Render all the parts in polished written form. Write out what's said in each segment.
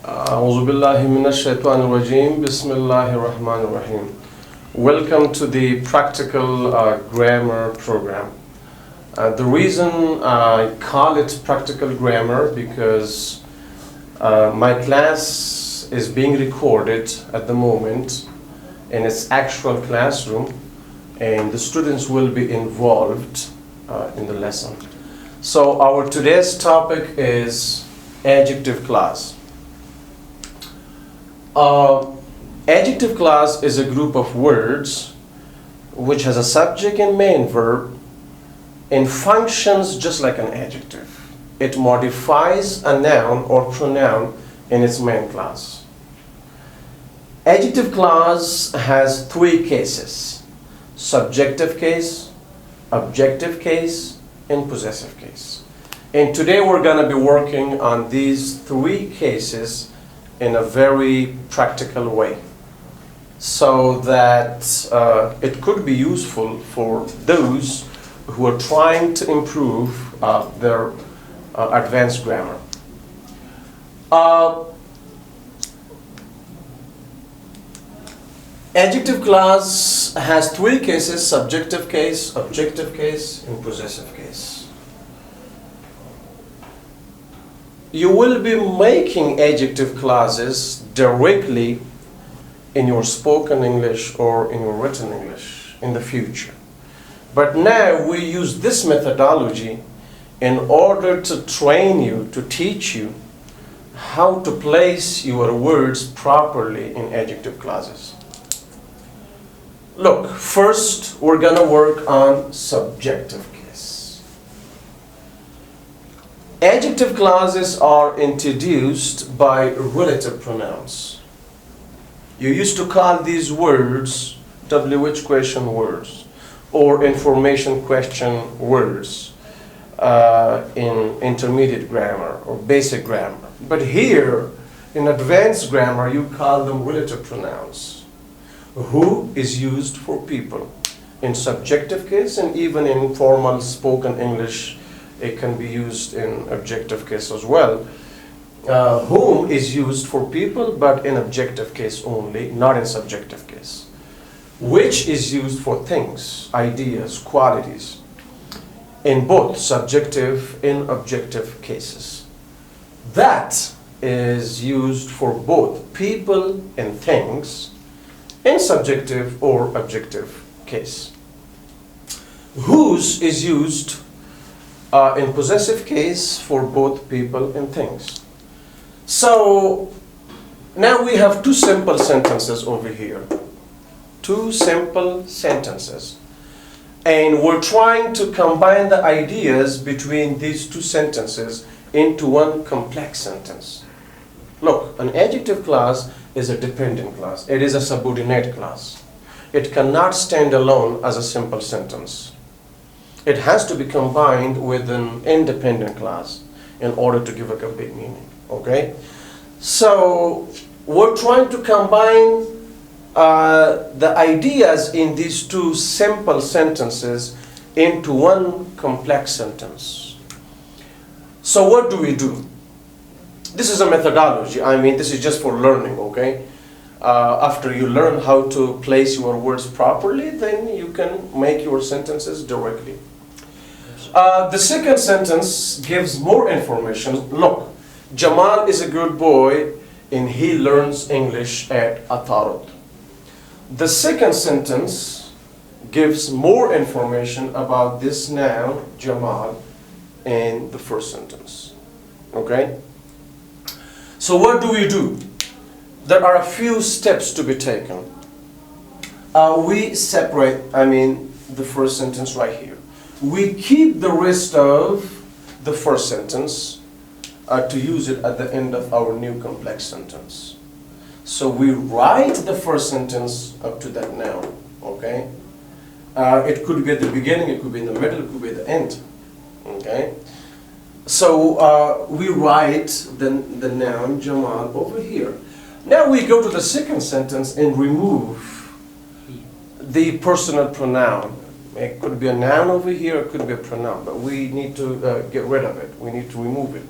أعوذ بالله من الشيطان الرجيم بسم الله الرحمن الرحيم. Welcome to the practical grammar program. The reason I call it practical grammar because my class is being recorded at the moment in its actual classroom, and the students will be involved in the lesson. So our today's topic is adjective clause. Adjective clause is a group of words which has a subject and main verb and functions just like an adjective. It modifies a noun or pronoun in its main clause. Adjective clause has three cases: subjective case, objective case, and possessive case. And today we're going to be working on these three cases in a very practical way, so that it could be useful for those who are trying to improve their advanced grammar. Adjective clause has three cases: subjective case, objective case, and possessive case. You will be making adjective clauses directly in your spoken English or in your written English in the future. But now we use this methodology in order to train you, to teach you how to place your words properly in adjective clauses. Look, first we're going to work on subjective case. Adjective clauses are introduced by relative pronouns. You used to call these words WH question words or information question words in intermediate grammar or basic grammar. But here in advanced grammar you call them relative pronouns. Who is used for people in subjective case, and even in formal spoken English it can be used in objective case as well. Whom is used for people but in objective case only, not in subjective case. Which is used for things, ideas, qualities, in both subjective and objective cases. That is used for both people and things in subjective or objective case. Whose is used in possessive case for both people and things. So now we have two simple sentences over here. Two simple sentences. And we're trying to combine the ideas between these two sentences into one complex sentence. Look, an adjective clause is a dependent clause. It is a subordinate clause. It cannot stand alone as a simple sentence. It has to be combined with an independent clause in order to give a complete meaning. Okay? So we're trying to combine the ideas in these two simple sentences into one complex sentence. So what do we do? This is a methodology. I mean, this is just for learning, okay? After you learn how to place your words properly, then you can make your sentences directly. The second sentence gives more information. Look, Jamal is a good boy and he learns English at Atarot. The second sentence gives more information about this noun, Jamal, in the first sentence. Okay? So what do we do? There are a few steps to be taken. We separate, the first sentence right here. We keep the rest of the first sentence to use it at the end of our new complex sentence. So we write the first sentence up to that noun, okay? It could be at the beginning, it could be in the middle, it could be at the end, okay? So we write the noun Jamal over here. Now we go to the second sentence and remove the personal pronoun. It could be a noun over here, it could be a pronoun, but we need to get rid of it. We need to remove it.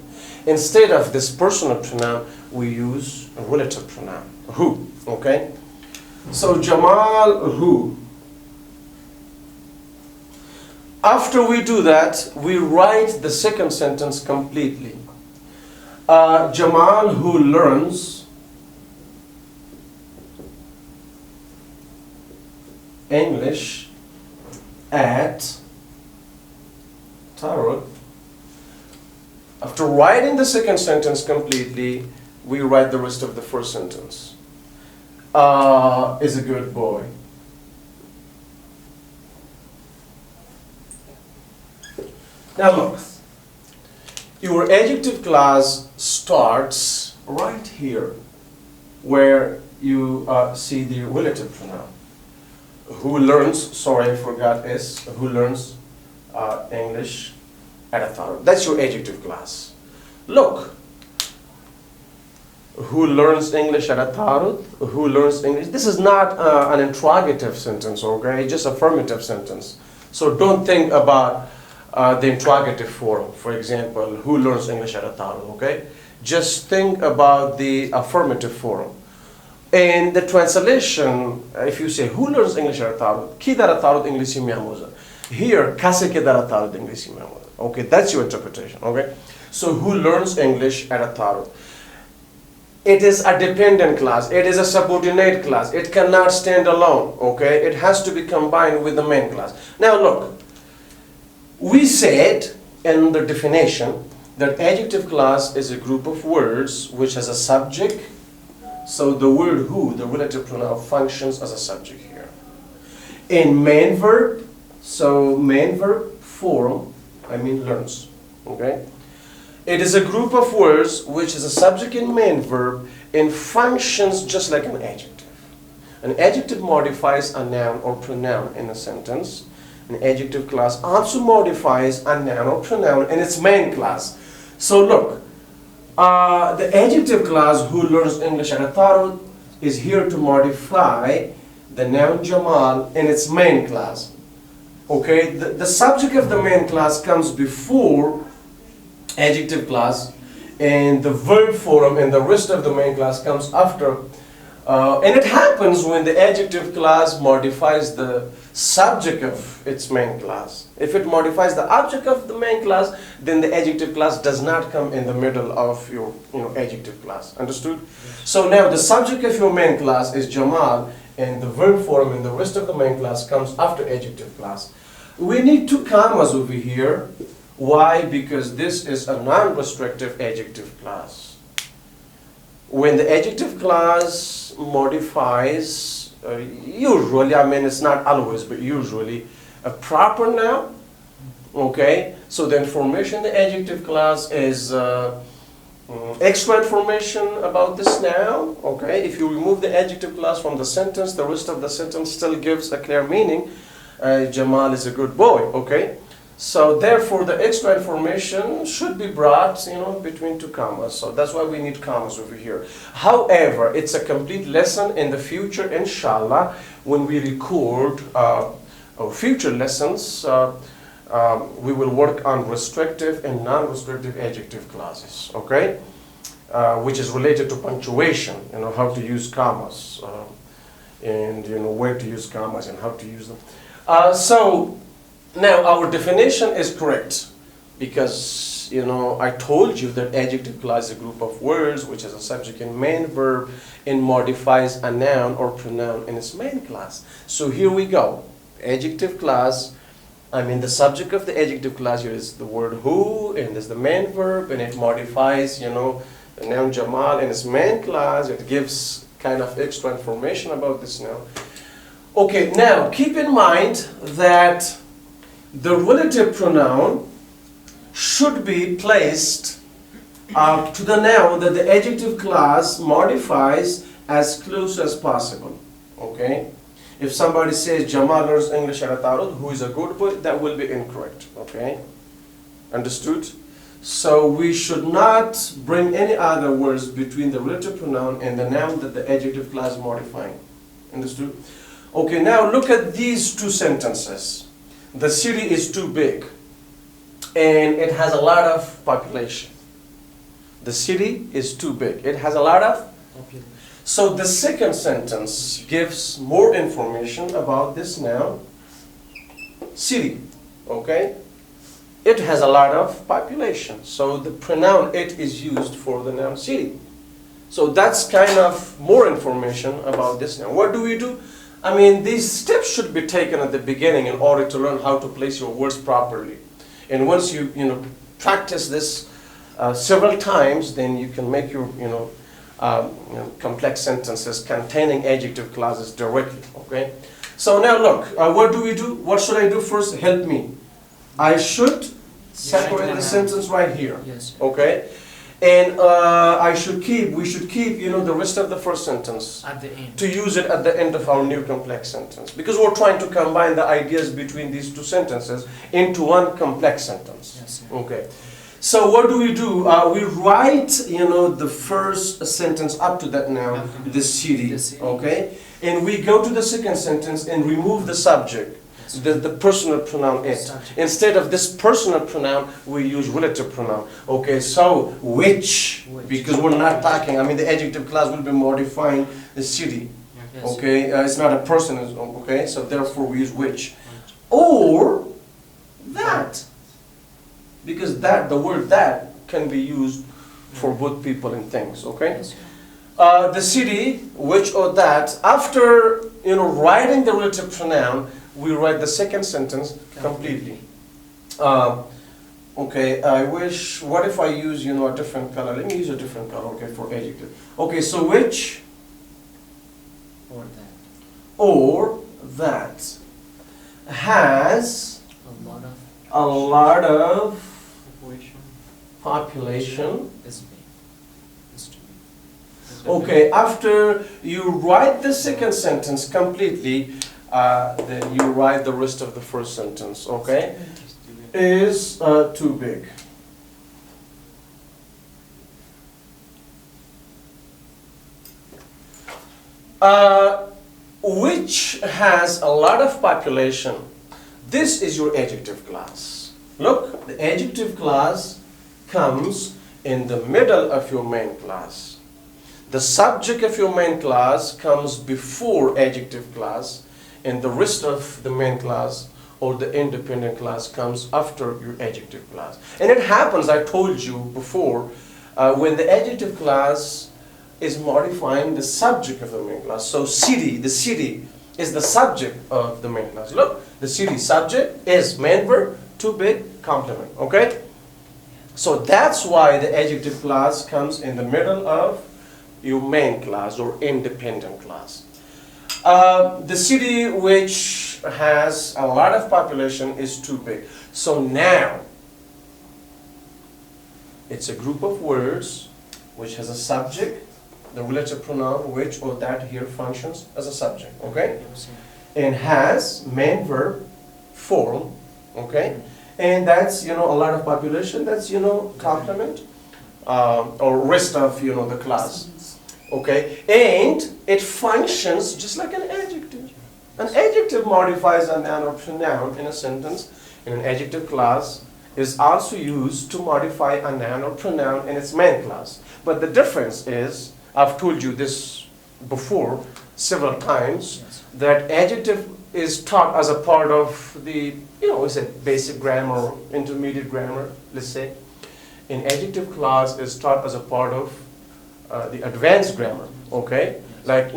Instead of this personal pronoun, we use a relative pronoun, who, okay? So Jamal who. After we do that, we write the second sentence completely. Jamal who learns English at Tarot. After writing the second sentence completely, we write the rest of the first sentence. Is a good boy. Now look, your adjective clause starts right here, where you see the relative pronoun. Who learns, sorry I forgot S, who learns English at a Tarot. That's your adjective clause. Look, who learns English at a Tarot, who learns English. This is not an interrogative sentence, okay, just affirmative sentence. So don't think about the interrogative form, for example, who learns English at a Tarot, okay? Just think about the affirmative form. In the translation, if you say, who learns English at a Tarot? Ki dara Tarot English miamuza. Here, kase ke dara Tarot English miamuza. Okay, that's your interpretation, okay? So, who learns English at a Tarot? It is a dependent clause. It is a subordinate clause. It cannot stand alone, okay? It has to be combined with the main clause. Now, look. We said in the definition that adjective clause is a group of words which has a subject. So the word who, the relative pronoun, functions as a subject here. In main verb, so main verb form, learns. Okay? It is a group of words which is a subject in main verb and functions just like an adjective. An adjective modifies a noun or pronoun in a sentence. An adjective clause also modifies a noun or pronoun in its main clause. So look, the adjective clause who learns English at a Tarot is here to modify the noun Jamal in its main clause. Okay, the subject of the main clause comes before adjective clause, and the verb form and the rest of the main clause comes after. And it happens when the adjective clause modifies the subject of its main clause. If it modifies the object of the main clause, then the adjective clause does not come in the middle of your adjective clause. Understood? Yes. So now the subject of your main clause is Jamal, and the verb form and the rest of the main clause comes after adjective clause. We need two commas over here. Why? Because this is a non-restrictive adjective clause. When the adjective clause modifies, usually, it's not always, but usually, a proper noun, okay? So the information in the adjective clause is extra information about this noun, okay? If you remove the adjective clause from the sentence, the rest of the sentence still gives a clear meaning. Jamal is a good boy, okay? So therefore, the extra information should be brought, between two commas. So that's why we need commas over here. However, it's a complete lesson in the future, inshallah, when we record our future lessons. We will work on restrictive and non-restrictive adjective clauses, okay? Which is related to punctuation, how to use commas, and where to use commas and how to use them. So now our definition is correct because I told you that adjective clause is a group of words which has a subject and main verb and modifies a noun or pronoun in its main clause. So here we go. Adjective clause, the subject of the adjective clause here is the word who, and there's the main verb, and it modifies the noun Jamal in its main clause. It gives kind of extra information about this noun. Okay, now keep in mind that the relative pronoun should be placed to the noun that the adjective clause modifies as close as possible. Okay? If somebody says Jamal learns English at a Tarot, who is a good boy, that will be incorrect. Okay? Understood? So we should not bring any other words between the relative pronoun and the noun that the adjective clause is modifying. Understood? Okay, now look at these two sentences. The city is too big and it has a lot of population. The city is too big. It has a lot of. Population. So the second sentence gives more information about this noun, city. Okay? It has a lot of population. So the pronoun it is used for the noun city. So that's kind of more information about this noun. What do we do? I mean, these steps should be taken at the beginning in order to learn how to place your words properly. And once you practice this several times, then you can make your complex sentences containing adjective clauses directly. Okay. So now look, what do we do? What should I do first? Help me. I should separate the sentence right here. Yes. Okay. And we should keep, the rest of the first sentence At the end. to use it at the end of our new complex sentence. Because we're trying to combine the ideas between these two sentences into one complex sentence. Yes. Okay. So what do? We write, the first sentence up to that noun, the city. Okay. And we go to the second sentence and remove the subject. The personal pronoun it. Subject. Instead of this personal pronoun, we use relative pronoun. Okay, so which, because we're not talking, the adjective clause will be modifying the city. Yes. Okay, it's not a person, okay, so therefore we use which. Or that, because the word that can be used for both people and things, okay? Yes. The city, which or that, after, writing the relative pronoun, we write the second sentence completely. Okay, what if I use, a different color? Let me use a different color, okay, for adjective. Okay, so which Or that has a lot of population. is big. Is too big. Okay, after you write the second sentence completely, then you write the rest of the first sentence, okay? Is too big. Which has a lot of population. This is your adjective clause. Look, the adjective clause comes in the middle of your main clause. The subject of your main clause comes before adjective clause, and the rest of the main clause or the independent clause comes after your adjective clause. And it happens, I told you before, when the adjective clause is modifying the subject of the main clause. So the city is the subject of the main clause. Look, the city subject is main verb, too big, complement, okay? So that's why the adjective clause comes in the middle of your main clause or independent clause. The city which has a lot of population is too big. So now, it's a group of words which has a subject, the relative pronoun which or that here functions as a subject, okay? And has main verb form, okay? And that's, a lot of population, that's, complement, or rest of, the class. Okay, and it functions just like an adjective. An adjective modifies a noun or pronoun in a sentence, and an adjective clause is also used to modify a noun or pronoun in its main clause. But the difference is, I've told you this before several times, that adjective is taught as a part of the, it's a basic grammar or intermediate grammar, let's say. An adjective clause is taught as a part of the advanced grammar, okay? Like,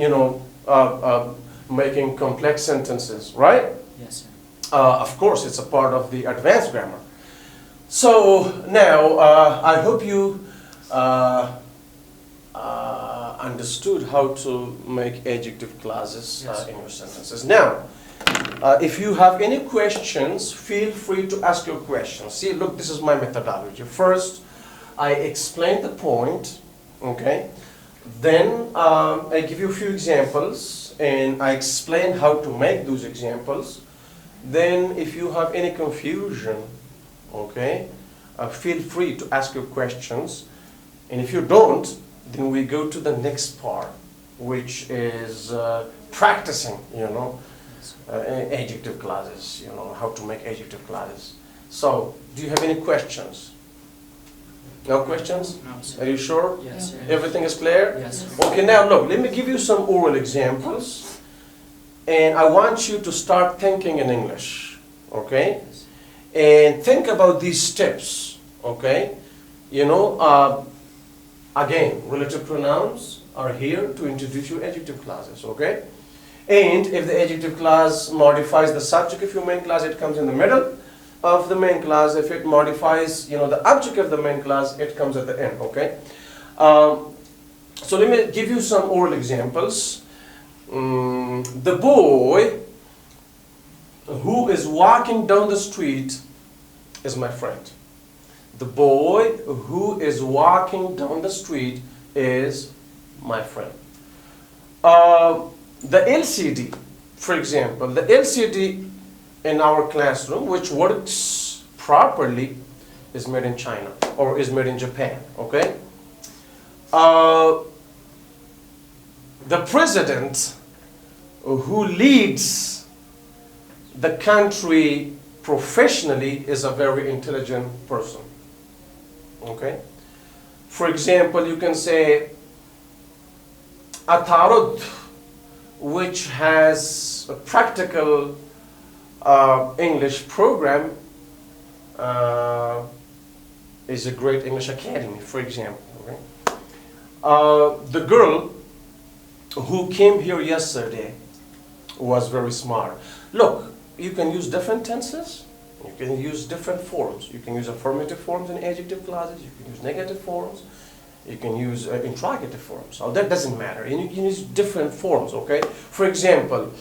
making complex sentences, right? Yes, sir. Of course, it's a part of the advanced grammar. So now, I hope you understood how to make adjective clauses in your sentences. Now, if you have any questions, feel free to ask your questions. See, look, this is my methodology. First, I explain the point. Okay, then I give you a few examples and I explain how to make those examples. Then if you have any confusion, okay, feel free to ask your questions. And if you don't, then we go to the next part, which is practicing, adjective clauses, how to make adjective clauses. So, do you have any questions? No questions? No, Are sir. you sure? Yes, sir. Everything is clear? Yes, sir. Okay, now look, let me give you some oral examples. And I want you to start thinking in English. Okay? Yes. And think about these steps. Okay? You know, again, relative pronouns are here to introduce your adjective clauses. Okay? And if the adjective clause modifies the subject of your main clause, it comes in the middle of the main clause. If it modifies, you know, the object of the main clause, it comes at the end. Okay? So let me give you some oral examples. The boy who is walking down the street is my friend. The boy who is walking down the street is my friend. The LCD, for example, the LCD in our classroom, which works properly, is made in China or is made in Japan. Okay. The president who leads the country professionally is a very intelligent person. Okay? For example, you can say Atarud, which has a practical English program, is a great English academy, for example. Okay? The girl who came here yesterday was very smart. Look, you can use different tenses, you can use different forms. You can use affirmative forms in adjective clauses, you can use negative forms, you can use interrogative forms. So that doesn't matter. And you can use different forms, okay? For example,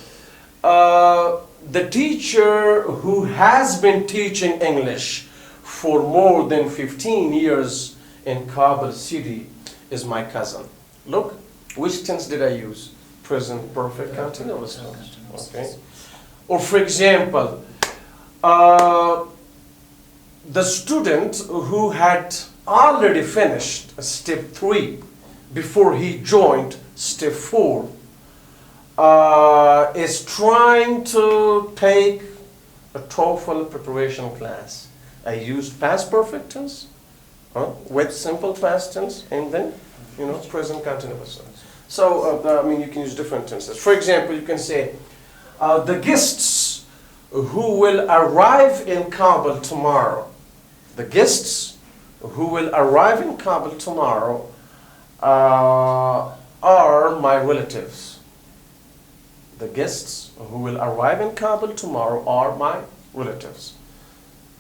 the teacher who has been teaching English for more than 15 years in Kabul city is my cousin. Look, which tense did I use? Present perfect continuous tense. Okay. Or for example, the student who had already finished step 3 before he joined step 4 is trying to take a TOEFL preparation class. I used past perfect tense with simple past tense and then, you know, present continuous tense. So, I mean, you can use different tenses. For example, you can say, the guests who will arrive in Kabul tomorrow, the guests who will arrive in Kabul tomorrow are my relatives. The guests who will arrive in Kabul tomorrow are my relatives.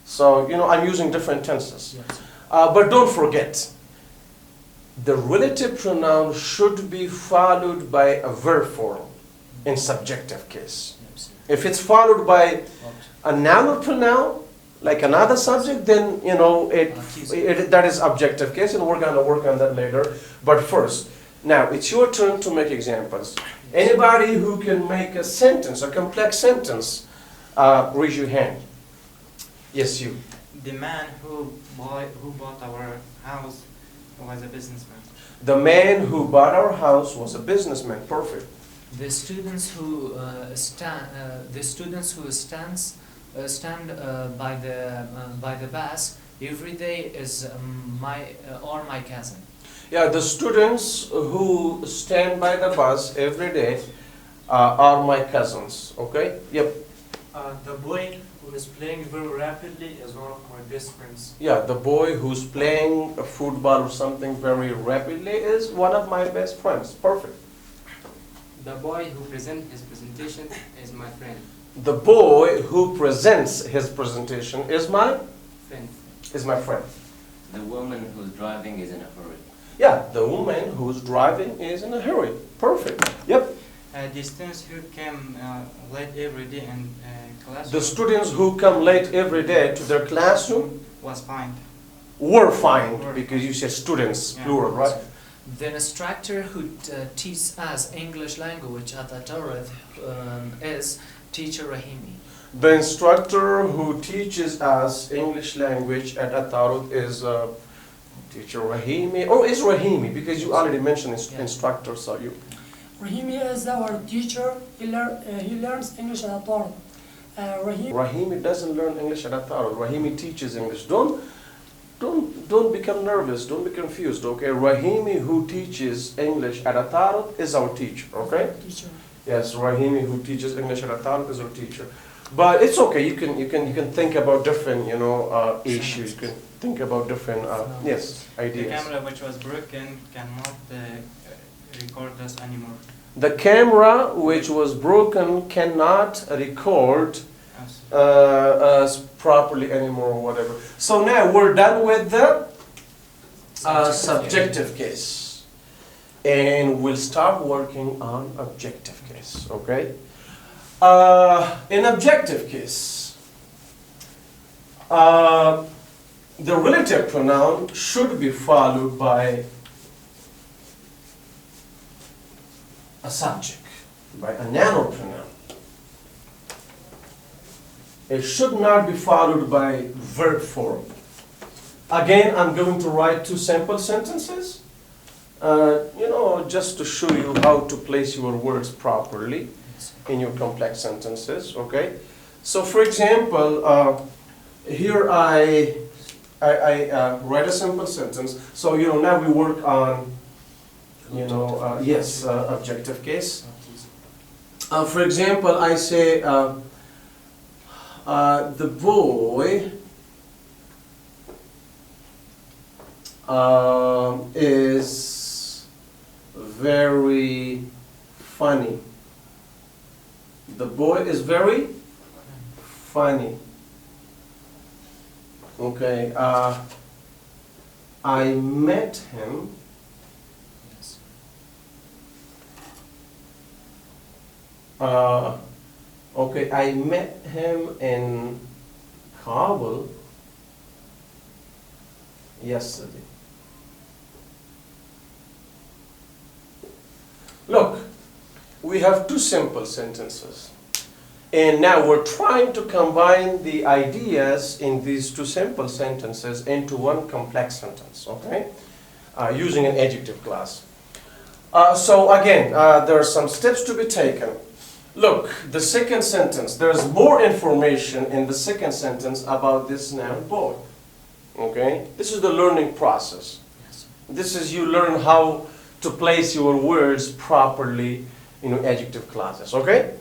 So, you know, I'm using different tenses. Yes. But don't forget, the relative pronoun should be followed by a verb form in subjective case. Yes. If it's followed by a noun pronoun, like another subject, then, you know, that is objective case, and we're going to work on that later. But first, now, it's your turn to make examples. Anybody who can make a sentence, a complex sentence, raise your hand. Yes, you. The man who bought our house was a businessman. The man who bought our house was a businessman. Perfect. The students who stand by the bus every day is my cousin. Yeah, the students who stand by the bus every day are my cousins. Okay? Yep. The boy who is playing very rapidly is one of my best friends. Yeah, the boy who's playing football or something very rapidly is one of my best friends. Perfect. The boy who presents his presentation is my friend. The boy who presents his presentation is my Friend. friend. The woman who's driving is in a hurry. Yeah, the woman who's driving is in a hurry. Perfect. Yep. The students who came late every day in classroom The students who come late every day to their classroom was fined. were fined because you said students, Yeah. plural, right? The instructor who teaches us English language at Atarud is teacher Rahimi. The instructor who teaches us English language at Atarud is teacher Rahimi, or is Rahimi, because you already mentioned Yeah. instructor, so you. Rahimi is our teacher. He learns English at Rahimi. Rahimi doesn't learn English at Atarud. Rahimi teaches English. Don't don't become nervous, don't be confused, okay? Rahimi, who teaches English at Atarot, is our teacher, okay? Teacher. Yes, Rahimi, who teaches English at Atarot, is our teacher. But it's okay. You can think about different issues. You can think about different yes The ideas. camera which was broken cannot record us anymore. The camera which was broken cannot record Us. us properly anymore or whatever. So now we're done with the subjective case, and we'll start working on objective case. Okay. In objective case, the relative pronoun should be followed by a subject, by a noun pronoun. It should not be followed by verb form. Again, I'm going to write two sample sentences, just to show you how to place your words properly in your complex sentences, okay? So for example, here I write a simple sentence. So, now we work on, objective case. For example, I say, the boy is very funny. The boy is very funny. Okay, I met him. Okay, I met him in Kabul yesterday. Look, we have two simple sentences. And now we're trying to combine the ideas in these two simple sentences into one complex sentence, okay? Using an adjective class. So again, there are some steps to be taken. Look, the second sentence, there's more information in the second sentence about this noun boy, okay? This is the learning process. This is you learn how to place your words properly in adjective classes, okay?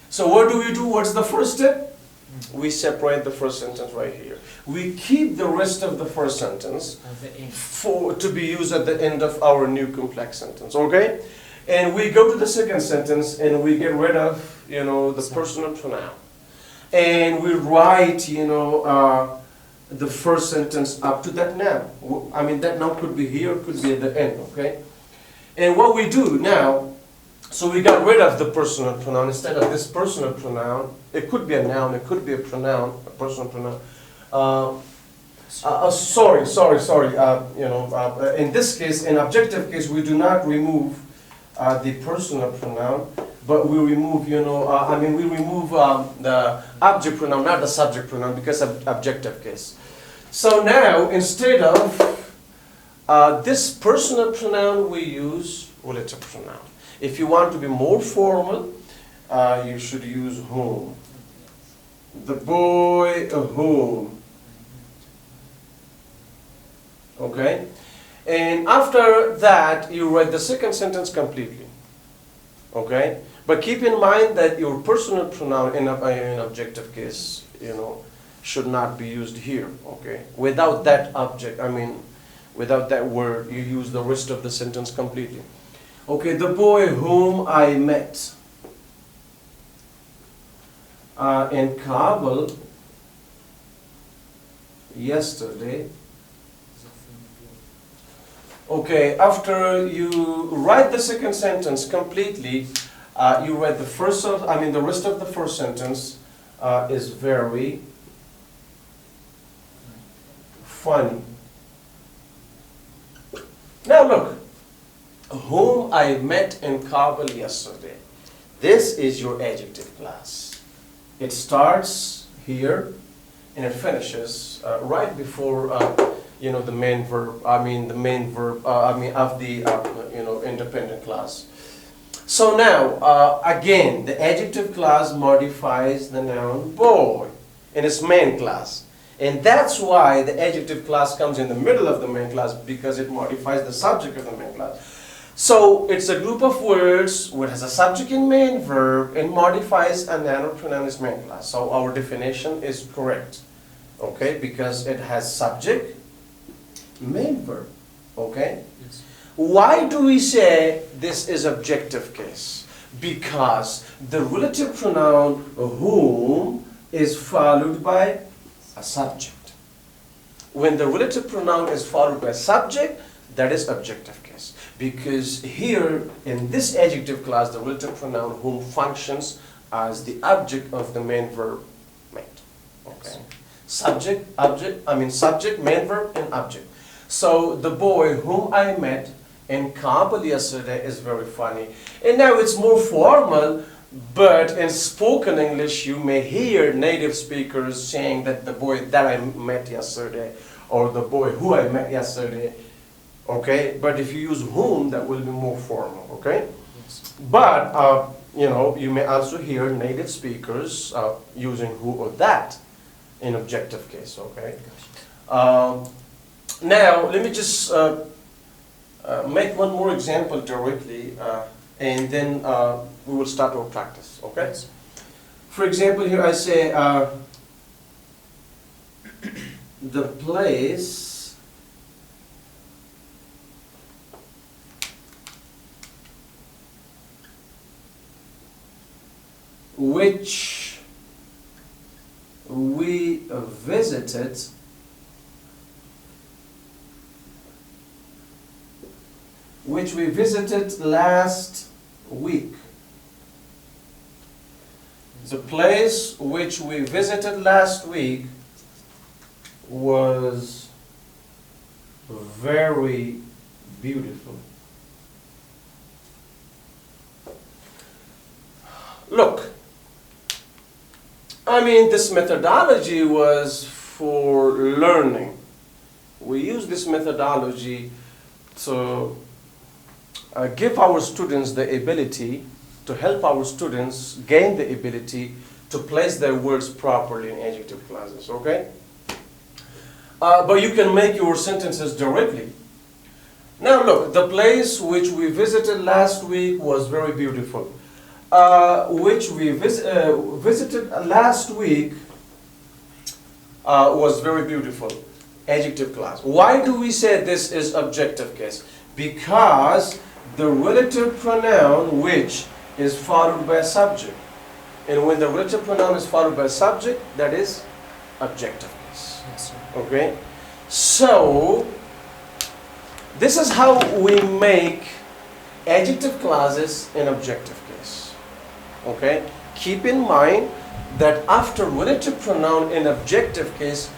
So what do we do? What's the first step? We separate the first sentence right here. We keep the rest of the first sentence to be used at the end of our new complex sentence, okay? And we go to the second sentence and we get rid of, the personal pronoun. And we write, the first sentence up to that noun. I mean, that noun could be here, could be at the end, okay? And what we do now, so we got rid of the personal pronoun. Instead of this personal pronoun, it could be a noun, it could be a pronoun, a personal pronoun. Sorry. In this case, in objective case, we do not remove the personal pronoun, but we remove, we remove the object pronoun, not the subject pronoun, because of objective case. So now, instead of this personal pronoun, we use relative pronoun. If you want to be more formal, you should use whom. The boy whom. Okay? And after that, you write the second sentence completely. Okay? But keep in mind that your personal pronoun in objective case, should not be used here. Okay? Without that without that word, you use the rest of the sentence completely. Okay, the boy whom I met in Kabul yesterday. Okay, after you write the second sentence completely, you write the rest of the first sentence is very funny. Now look, whom I met in Kabul yesterday. This is your adjective class. It starts here and it finishes right before the main verb. Of the independent class. So now the adjective class modifies the noun boy in its main class, And that's why the adjective class comes in the middle of the main class, because it modifies the subject of the main class. So it's a group of words which has a subject and main verb and modifies a noun or pronoun as main class. So our definition is correct, okay? Because it has subject, main verb, okay? Yes. Why do we say this is objective case? Because the relative pronoun whom is followed by a subject. When the relative pronoun is followed by a subject, that is objective case. Because here in this adjective class, the relative pronoun whom functions as the object of the main verb made. Okay. Subject, object, subject, main verb, and object. So the boy whom I met in Kabul yesterday is very funny. And now it's more formal, but in spoken English you may hear native speakers saying that the boy that I met yesterday, or the boy who I met yesterday, okay? But if you use whom, that will be more formal, okay? Yes. But, you may also hear native speakers using who or that in objective case, okay? Now, let me just make one more example directly, and then we will start our practice, okay? Yes. For example, here I say, the place which we visited last week. The place which we visited last week was very beautiful. Look, this methodology was for learning. We use this methodology to give our students the ability, to help our students gain the ability to place their words properly in adjective classes, okay? But you can make your sentences directly. Now look, the place which we visited last week was very beautiful. Which we visited last week was very beautiful. Adjective class. Why do we say this is objective case? Because the relative pronoun which is followed by a subject. And when the relative pronoun is followed by a subject, that is objective case. Yes, sir. Okay? So, this is how we make adjective clauses in objective case. Okay? Keep in mind that after relative pronoun in objective case,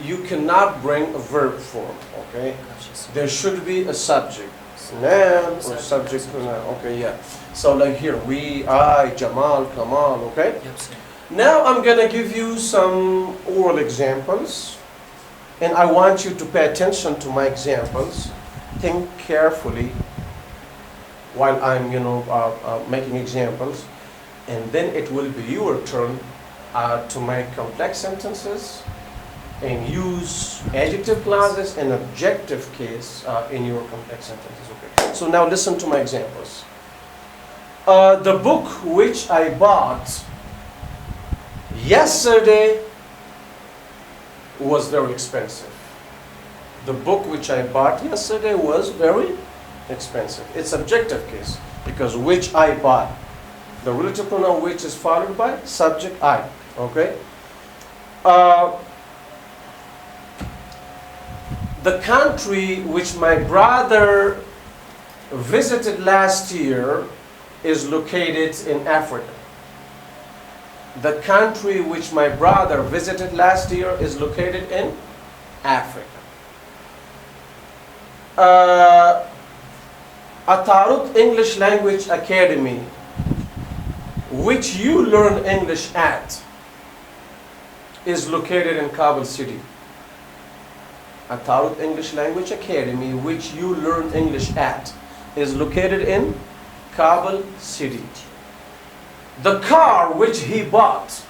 you cannot bring a verb form. Okay? Gotcha, sir. There should be a subject. Noun or subject pronoun. Okay, yeah. So like here, we, I, Jamal, Kamal, okay? Yep, sir. Now I'm gonna give you some oral examples, and I want you to pay attention to my examples. Think carefully while I'm, making examples, and then it will be your turn to make complex sentences and use adjective clauses and objective case in your complex sentences. Okay. So now listen to my examples. The book which I bought yesterday was very expensive. The book which I bought yesterday was very expensive. It's objective case because which I bought. The relative pronoun which is followed by subject I. Okay. The country which my brother visited last year is located in Africa. The country which my brother visited last year is located in Africa. Atarut English Language Academy, which you learn English at, is located in Kabul City. Atarut English Language Academy, which you learn English at, is located in Kabul City. The car which he bought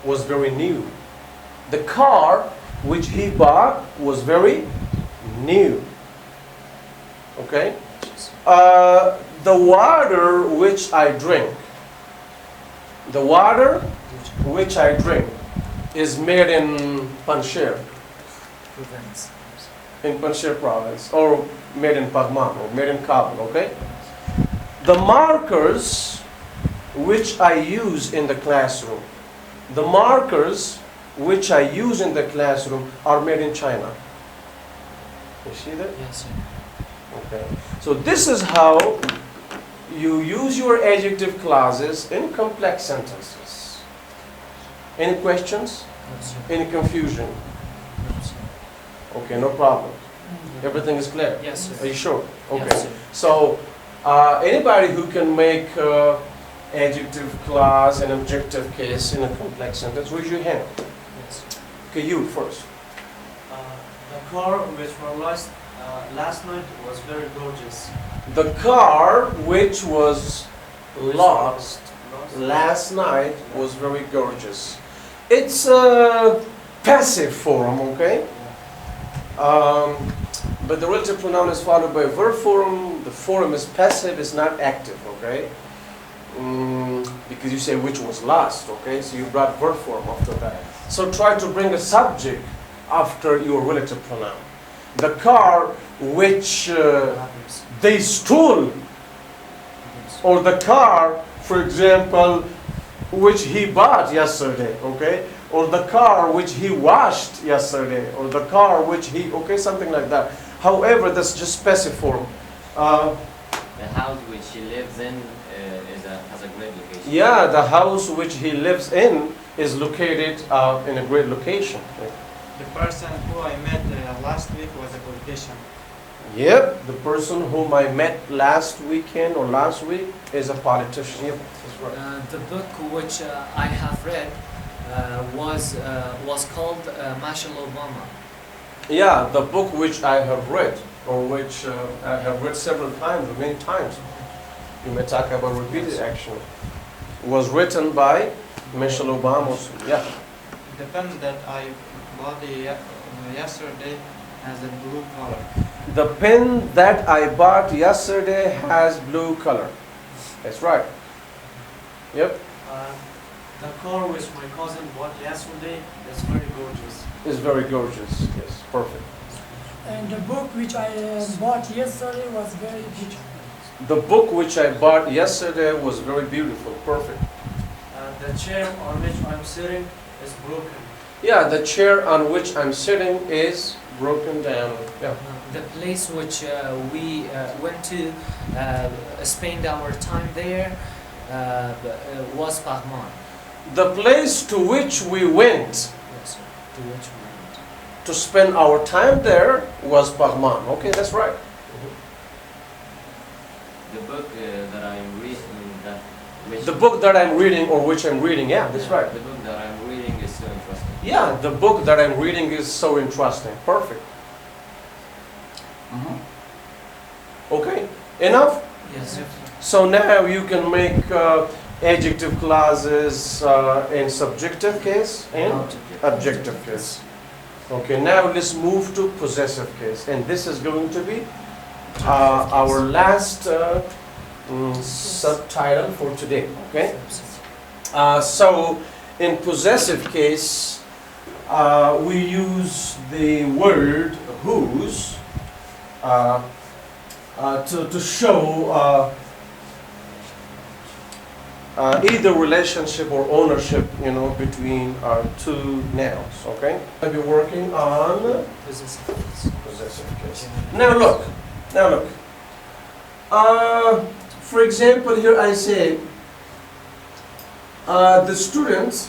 was very new. The car which he bought was very new. Okay? The water which I drink. The water which I drink is made in Panjshir, Prevents. in Panjshir province, or made in Paghman, or made in Kabul, okay? The markers which I use in the classroom, the markers which I use in the classroom are made in China. You see that? Yes, sir. Okay. So this is how you use your adjective clauses in complex sentences. Any questions? No, sir. Any confusion? No, sir. Okay, no problem. Everything is clear? Yes, Are sir. you sure? Okay. Yes, sir. So, anybody who can make adjective clause and objective case in a complex sentence, raise your hand. Yes, sir. Okay, you first. The car which were last night was very gorgeous. The car which was lost last night was very gorgeous. It's a passive form, okay? But the relative pronoun is followed by verb form. The form is passive, it's not active, okay? Because you say which was lost, okay? So you brought verb form after that. So try to bring a subject after your relative pronoun. The car which they stole, or the car, for example, which he bought yesterday, okay? Or the car which he washed yesterday, or the car which he, okay, something like that. However, that's just passive form. The house which he lives in has a great location. Yeah, the house which he lives in is located in a great location. The person who I met last week was a politician. Yep, the person whom I met last weekend or last week is a politician. Yep, that's right. The book which I have read was called Michelle Obama. Yeah, the book which I have read, or which I have read several times, or many times, you may talk about repeated action, was written by Michelle Obama. Yeah. The pen that I bought yesterday has a blue color. The pen that I bought yesterday has blue color. That's right. Yep, The car which my cousin bought yesterday is very gorgeous. it's very gorgeous. Yes, perfect. And the book which I bought yesterday was very beautiful. The book which I bought yesterday was very beautiful. Perfect. The chair on which I'm sitting is broken. Yeah, the chair on which I'm sitting is broken down. Yeah. The place which we went to spend our time there was Paghman. The place to which we went Yes, sir. To which we went. to spend our time there was Paghman. Okay, that's right. The book that I'm reading, The book that I'm reading, or which I'm reading, yeah, that's right. The book that I'm reading is so interesting. Yeah, the book that I'm reading is so interesting. Perfect. Okay, enough? Yes, sir. So now you can make adjective clauses in subjective case and objective case. Okay, now let's move to possessive case. And this is going to be our last subtitle for today. Okay? So in possessive case, we use the word whose to show either relationship or ownership, between two nouns. Okay, I'll be working on possessive case. Now look. For example, here I say the student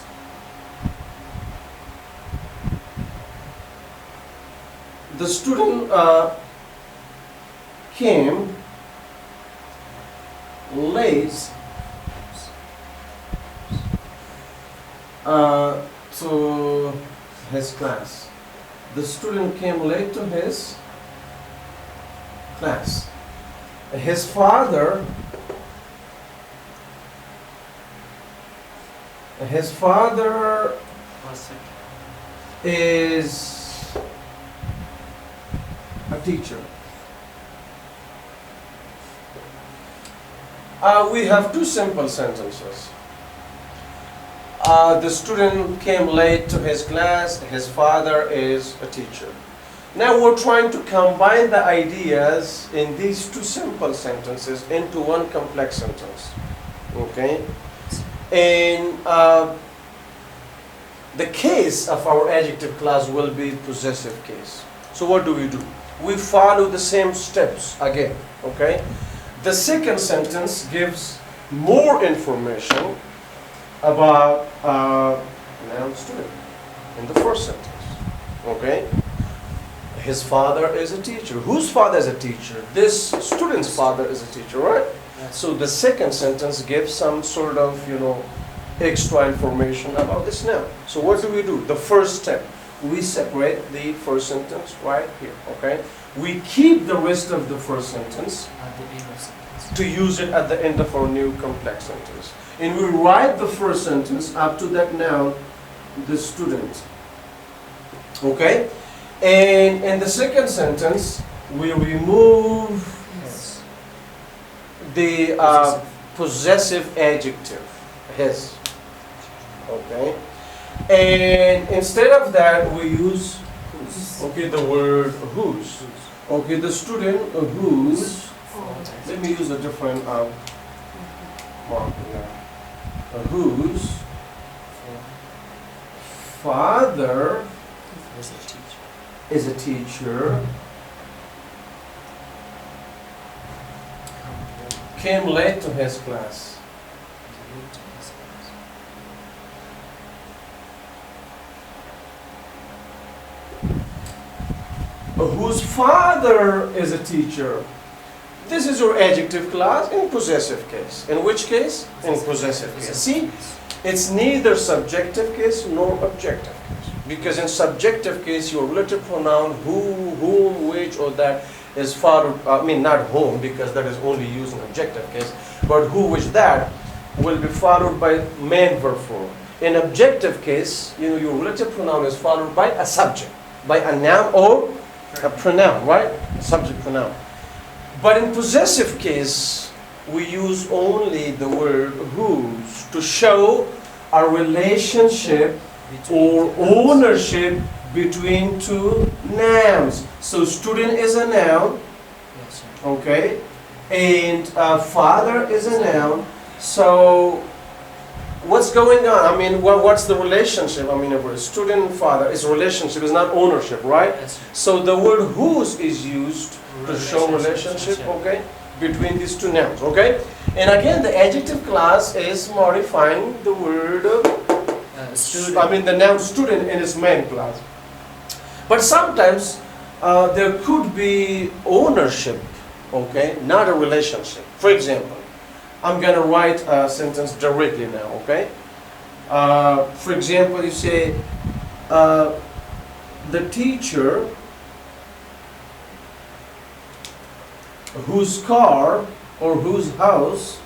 came late to his class. The student came late to his class. His father is a teacher. We have two simple sentences. The student came late to his class. His father is a teacher. Now we're trying to combine the ideas in these two simple sentences into one complex sentence. Okay? And the case of our adjective class will be possessive case. So what do? We follow the same steps again. Okay? The second sentence gives more information about noun student in the first sentence. Okay? His father is a teacher. Whose father is a teacher? This student's father is a teacher, right? So the second sentence gives some sort of, extra information about this noun. So what do? The first step, we separate the first sentence right here, okay? We keep the rest of the first sentence At the end of sentence. to use it at the end of our new complex sentence. And we write the first sentence up to that noun, the student. Okay? And in the second sentence, we remove Yes. the possessive adjective, his. Okay? And instead of that, we use okay, the word whose. Okay, the student whose. Let me use a different mark here. Whose father As a teacher. is a teacher, came late to his class. Whose father is a teacher. This is your adjective class in possessive case. In which case? In possessive case. See, it's neither subjective case nor objective case. Because in subjective case, your relative pronoun who, whom, which, or that is followed, not whom, because that is only used in objective case, but who, which, that will be followed by main verb form. In objective case, your relative pronoun is followed by a subject, by a noun or a pronoun, right? A subject pronoun. But in possessive case, we use only the word whose to show a relationship or ownership between two nouns. So student is a noun, Yes, sir. okay, and father is a noun. So what's going on? What's the relationship? If we're student and father, it's relationship, it's not ownership, right? Yes, sir. So the word whose is used to show relationship, okay, between these two nouns, okay? And again, the adjective class is modifying the word, Student. the noun student in its main class. But sometimes there could be ownership, okay, not a relationship. For example, I'm going to write a sentence directly now, okay? For example, you say, the teacher whose car or whose house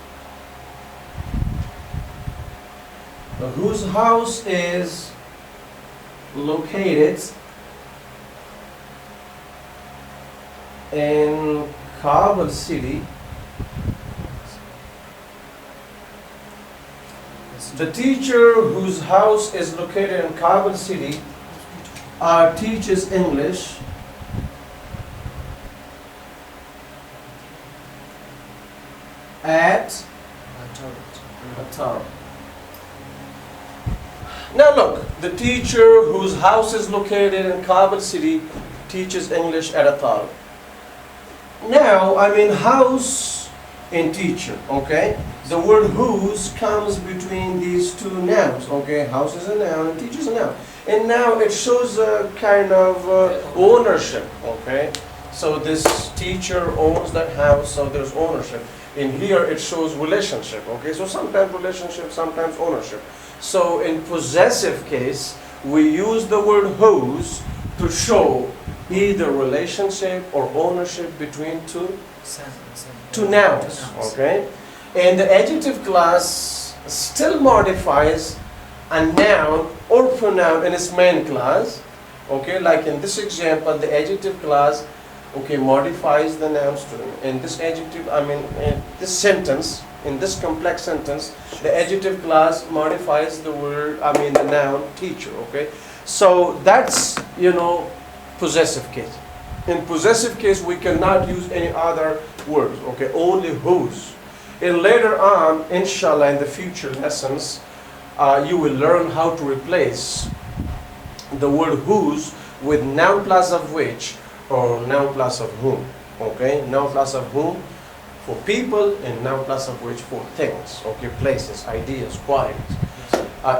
is located in Kabul City. The teacher whose house is located in Kabul City teaches English at Atara. Now look, the teacher whose house is located in Kabul City teaches English at Atara. Now, house and teacher, okay? The word whose comes between these two nouns, okay? House is a noun and teacher is a noun. And now it shows a kind of ownership, okay? So this teacher owns that house, so there's ownership. In here it shows relationship, okay? So sometimes relationship, sometimes ownership. So in possessive case, we use the word whose to show either relationship or ownership between two nouns, okay? And the adjective class still modifies a noun or pronoun in its main class. Okay, like in this example, the adjective class, okay, modifies the noun student. In this adjective, I mean, in this sentence, in this complex sentence, the adjective class modifies the word, I mean, the noun teacher. Okay, so that's, you know, possessive case. In possessive case, we cannot use any other words. Okay, only whose. And later on, inshallah, in the future lessons, you will learn how to replace the word whose with noun plus of which or noun plus of whom. Okay, noun plus of whom for people and noun plus of which for things. Okay, places, ideas, qualities.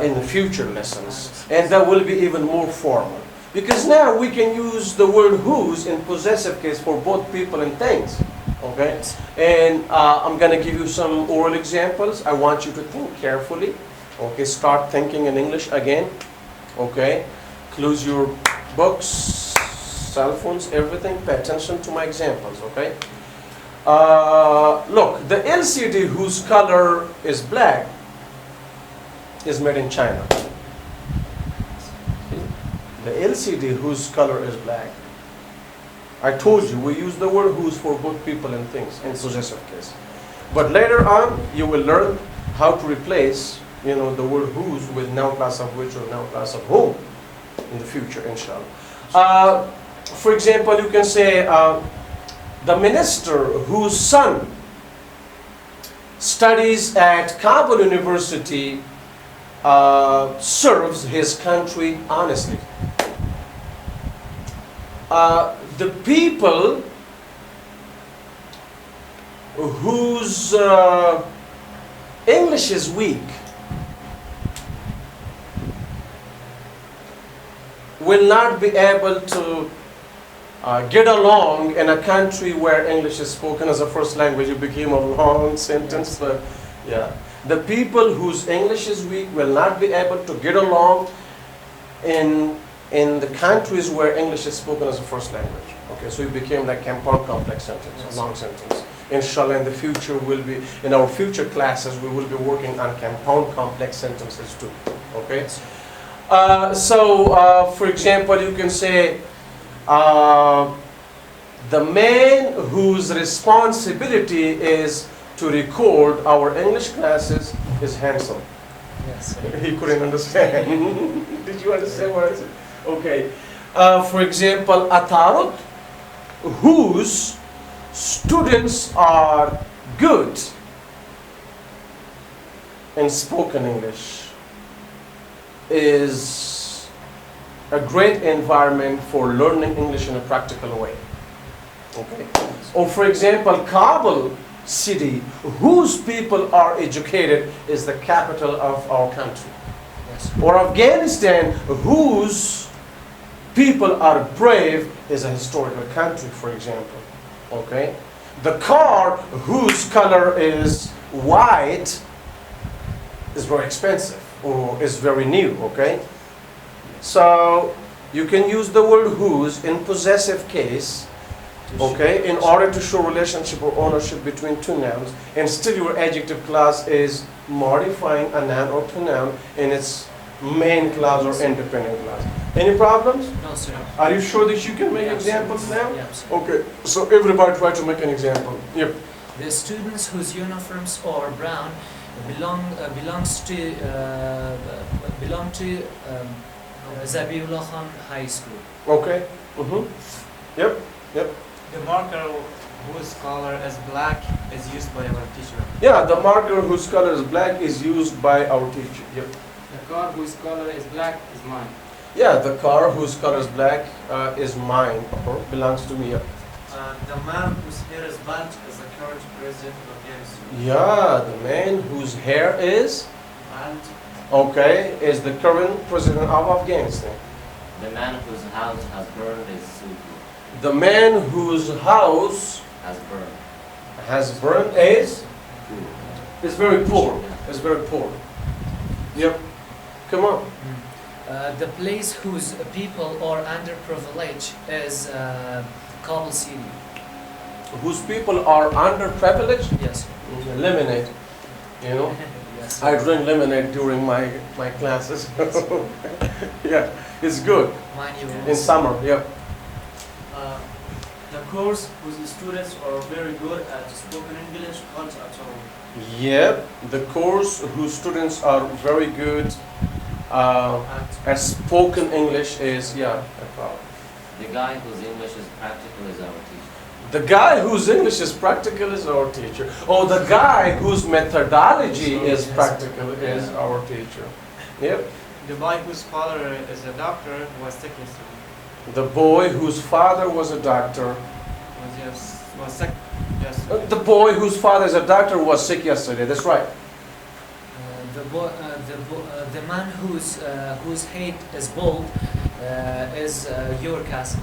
In the future lessons, and that will be even more formal, because now we can use the word whose in possessive case for both people and things. Okay, and I'm gonna give you some oral examples. I want you to think carefully. Okay, start thinking in English again. Okay, close your books, cell phones, everything. Pay attention to my examples. Okay. Look, the LCD whose color is black is made in China. The LCD whose color is black. I told you we use the word whose for both people and things in possessive case. But later on you will learn how to replace, you know, the word whose with noun plus of which or noun plus of whom in the future, inshallah. For example, you can say the minister whose son studies at Kabul University serves his country honestly. The people whose English is weak will not be able to get along in a country where English is spoken as a first language. It became a long sentence, but yeah. The people whose English is weak will not be able to get along in the countries where English is spoken as a first language. Okay, so it became like compound complex sentence, a long sentence. Inshallah, in the future, in our future classes, we will be working on compound complex sentences too. Okay. For example, you can say the man whose responsibility is to record our English classes is handsome. Yes. He couldn't understand. Did you understand what I said? Okay. For example, Atarut, whose students are good in spoken English, is a great environment for learning English in a practical way. Okay. Or for example, Kabul city, whose people are educated, is the capital of our country. Yes. Or Afghanistan, whose people are brave, is a historical country, for example. Okay? The car whose color is white is very expensive or is very new. Okay? So you can use the word whose in possessive case, okay, in order to show relationship or ownership between two nouns, and still your adjective class is modifying a noun or pronoun in its main class or independent class. Any problems? No, sir. Are you sure that you can make Yeah, examples now? Yeah, sir. Okay, so everybody try to make an example. Yep. The students whose uniforms are brown belong to Zabiullah Khan High School. Okay. Yep. Yep. The marker whose color is black is used by our teacher. Yeah, the marker whose color is black is used by our teacher. Yep. The car whose color is black is mine. Yeah, the car whose color is black is mine or belongs to me. Yep. The man whose hair is bald is the current president of Afghanistan. Yeah, the man whose hair is Bald. okay is the current president of Afghanistan. The man whose house has burned is Sufi. The man whose house Has burned. is Poor. very poor. Is very poor. Yep. Come on. The place whose people are underprivileged is Kabul City. Whose people are underprivileged? Yes. Eliminate. You know. Yes. I drink lemonade during my classes. Yeah, it's good Mine you in summer. Yeah. The course whose students are very good at spoken English, untitled. Yeah, the course whose students are very good at spoken English is The guy whose English is practical is our teacher. the guy whose English is practical is our teacher. Oh, the guy whose methodology is practical is our teacher. Yep. The boy whose father is a doctor was sick yesterday. The boy whose father was a doctor. Was sick. Yes. The boy whose father is a doctor was sick yesterday. That's right. The man whose head is bald is your cousin.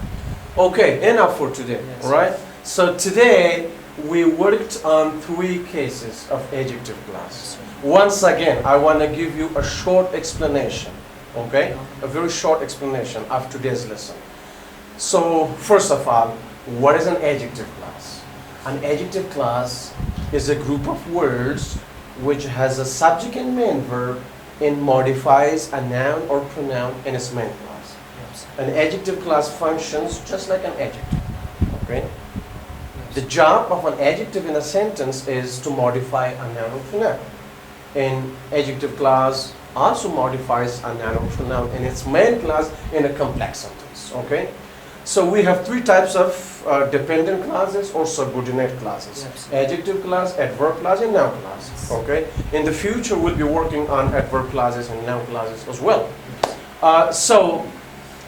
Okay, enough for today, Yes. right? So today we worked on 3 cases of adjective class. Once again, I want to give you a short explanation, okay? A very short explanation of today's lesson. So, first of all, what is an adjective class? An adjective class is a group of words which has a subject and main verb and modifies a noun or pronoun in its main class. Yes. An adjective class functions just like an adjective, okay? Yes. The job of an adjective in a sentence is to modify a noun or pronoun. An adjective class also modifies a noun or pronoun in its main class in a complex sentence, okay? So we have 3 types of dependent clauses or subordinate clauses. Yes. Adjective clause, adverb clause, and noun clause, okay? In the future, we'll be working on adverb clauses and noun clauses as well. So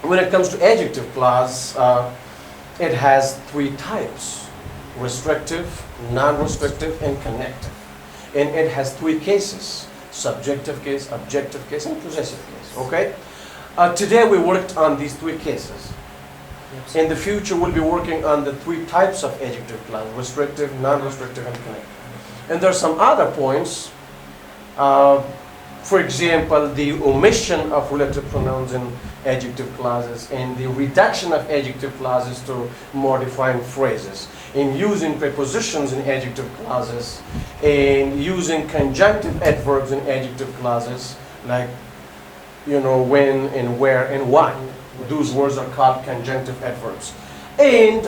when it comes to adjective clause, it has 3 types: restrictive, non-restrictive, and connective. And it has 3 cases: subjective case, objective case, and possessive case, okay? Today we worked on these 3 cases. Yes. In the future, we'll be working on the 3 types of adjective clause: restrictive, non-restrictive, and connective. And there are some other points. For example, the omission of relative pronouns in adjective clauses and the reduction of adjective clauses to modifying phrases, in using prepositions in adjective clauses, and using conjunctive adverbs in adjective clauses, like, you know, when and where and why. Those words are called conjunctive adverbs. And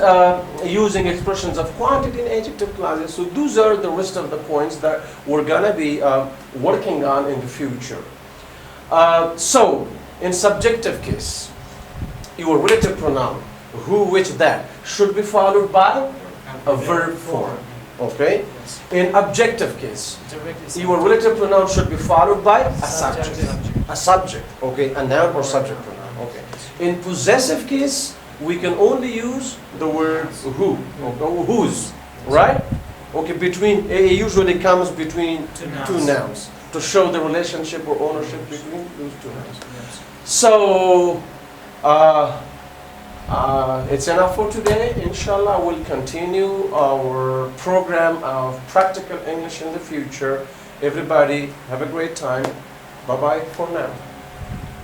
using expressions of quantity in adjective clauses. So those are the rest of the points that we're gonna be working on in the future. So, in subjective case, your relative pronoun, who, which, that, should be followed by a verb form. Okay? Yes. In objective case, Directly your relative pronoun should be followed by a Subject. subject. A subject, okay? A noun or subject pronoun, okay? In possessive case, we can only use the word who, or whose, right? Okay, between, it usually comes between two nouns to show the relationship or ownership between those 2 nouns. Yes. So, it's enough for today. Inshallah, we'll continue our program of practical English in the future. Everybody, have a great time. Bye-bye for now.